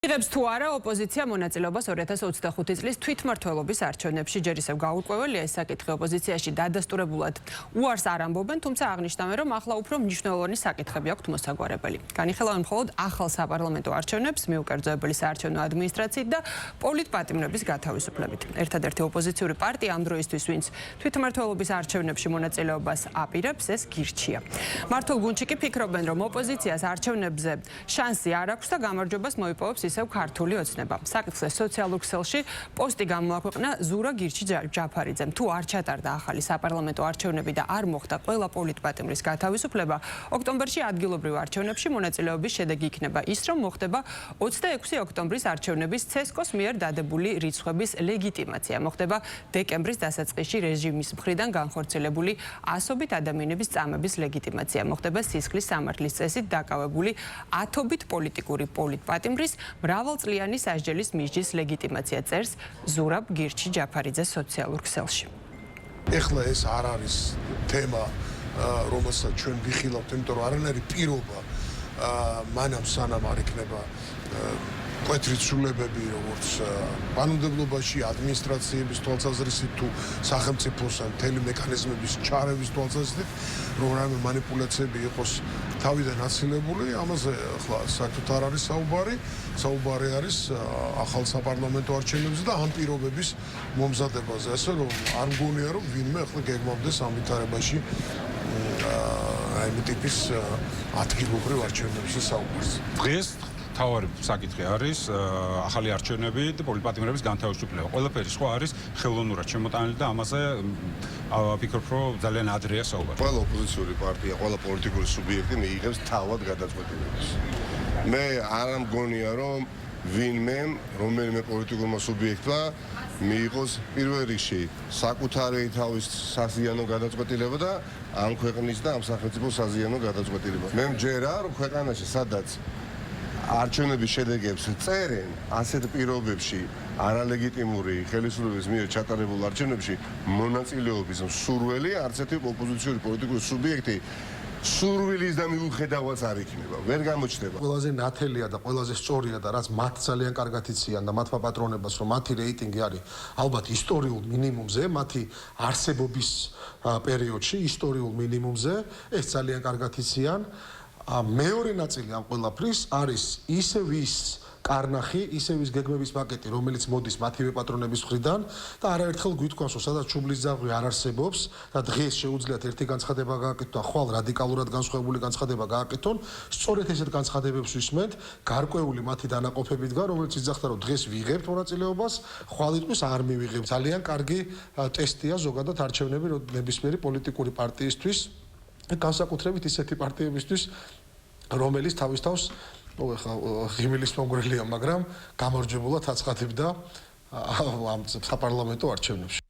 იღებს თუ არა ოპოზიცია მონაწილეობას 2025 წლის თვითმმართველობის არჩევნებში. ჯერ ისევ გაურკვეველია ეს საკითხი ოპოზიციაში დადასტურებულად უარს არ ამბობენ, თუმცა აღნიშნავენ, რომ ახლა უფრო მნიშვნელოვანი საკითხები აქვთ მოსაგვარებელი. განიხილავენ მხოლოდ ახალ საპარლამენტო არჩევნებს, მიუკერძოებელი საარჩევნო ადმინისტრაციით და პოლიტპატიმრების გათავისუფლებით. ერთადერთი ოპოზიციური პარტია ამ დროისთვის, ვინც თვითმმართველობის არჩევნებში მონაწილეობას აპირებს, ეს გირჩია. მართლ გუნდში კი ფიქრობენ, რომ ოპოზიციას არჩევნებზე შანსი არ აქვს და გამარჯვებას მოიპოვებს ისევ ქართული ოცნება. საკითხზე სოციალურ ქსელში პოსტი გამოაქვეყნა ზურა გირჩი ჯაფარიძემ. თუ არ ჩატარდა ახალი საპარლამენტო არჩევნები და არ მოხდა ყველა პოლიტპატიმრის გათავისუფლება, ოქტომბერში ადგილობრივ არჩევნებში მონაწილეობის შედეგი იქნება ის, რომ მოხდება 26 ოქტომბრის არჩევნების ცესკოს მიერ დადებული რიცხვების ლეგიტიმაცია. მოხდება დეკემბრის დასაწყისში რეჟიმის მხრიდან განხორციელებული ასობით ადამიანების წამების ლეგიტიმაცია. მოხდება სისხლის სამართლის წესით დაკავებული ათობით პოლიტიკური პოლიტპატიმრის მრავალწლიანი სასჯელის მისჯის ლეგიტიმაცია წერს ზურაბ გირჩი ჯაფარიძე სოციალურ ქსელში. ეხლა ეს არ არის თემა, რომელსაც ჩვენ ვიხილავთ, იმიტომ რომ არანაირი პირობა მანამ სანამ არ იქნება მკვეთრი ცვლილებები, როგორც კანონმდებლობაში, ადმინისტრაციების თვალსაზრისით თუ სახელმწიფოს ან მთელი მექანიზმების ჩარევის თვალსაზრისით, რომ რამე манипуляციები იყოს თავიდან აცილებული, ამაზე ახლა საერთოდ არ არის საუბარი. საუბარი არის ახალ საპარლამენტო არჩევნებზე და ამ პირობების მომზადებაზე, ასე რომ არ მგონია, რომ ვინმე ახლა გეგმავდეს ამ ვითარებაში აი ამ ტიპის ადგილობრივ არჩევნებზე საუბარს. დღეს თავარი საკითხი არის ახალი არჩევნები და პოლიტპატიმრების განთავისუფლება. ყველაფერი სხვა არის ხელოვნურად შემოტანილი და ამაზე ვფიქრობ, რომ ძალიან ადრეა საუბარი. ყველა ოპოზიციური პარტია, ყველა პოლიტიკური სუბიექტი მიიღებს თავად გადაწყვეტილებას. მე არ მგონია, რომ ვინმე რომელიმე პოლიტიკურმა სუბიექტმა მიიღოს პირველ რიგში საკუთარი თავის საზიანო გადაწყვეტილება და ამ ქვეყნის და ამ სახელმწიფოს საზიანო გადაწყვეტილება. მე მჯერა, რომ ქვეყანაში სადაც არჩევნების შედეგებს წერენ ასეთ პირობებში არალეგიტიმური ხელისუფლების მიერ ჩატარებულ არჩევნებში მონაწილეობის მსურველი არც ერთი ოპოზიციური პოლიტიკური სუბიექტი სურვილის და მიუხედავად არ იქნება, ვერ გამოჩნდება. ყველაზე ნათელია და ყველაზე სწორია და რაც მათ ძალიან კარგად იციან და მათმა პატრონებას, რომ მათი რეიტინგი არის ალბათ ისტორიულ მინიმუმზე, მათი არსებობის პერიოდში ისტორიულ მინიმუმზე, ეს ძალიან კარგად იციან. მეორე ნაწილი ამ ყველაფრის არის ისევ ის კარნახი, ისევ ის გეგმების პაკეტი, რომელიც მოდის მათივე პატრონების მხრიდან და არაერთხელ გვითქვამს, რომ სადაც ჩუბლის ძაღლი არ არსებობს და დღეს შეუძლიათ ერთი განცხადება გააკეთონ, ხვალ რადიკალურად განსხვავებული განცხადება გააკეთონ, სწორედ ესეთ განცხადებებს ვისმენთ, გარკვეული მათი დანაყოფებიდან, რომელიც იძახდა, რომ დღეს ვიღებთ მონაწილეობას, ხვალ იტყვის არ მივიღებთ. ძალიან კარგი ტესტია ზოგადად არჩევნები ნებისმიერი პოლიტიკური პარტიისთვის. განსაკუთრებით ისეთი პარტიებისთვის, რომელიც თავის თავს ღიმილის მომგვრელია, მაგრამ გამარჯვებულად აცხადებდა ამ საპარლამენტო არჩევნებში.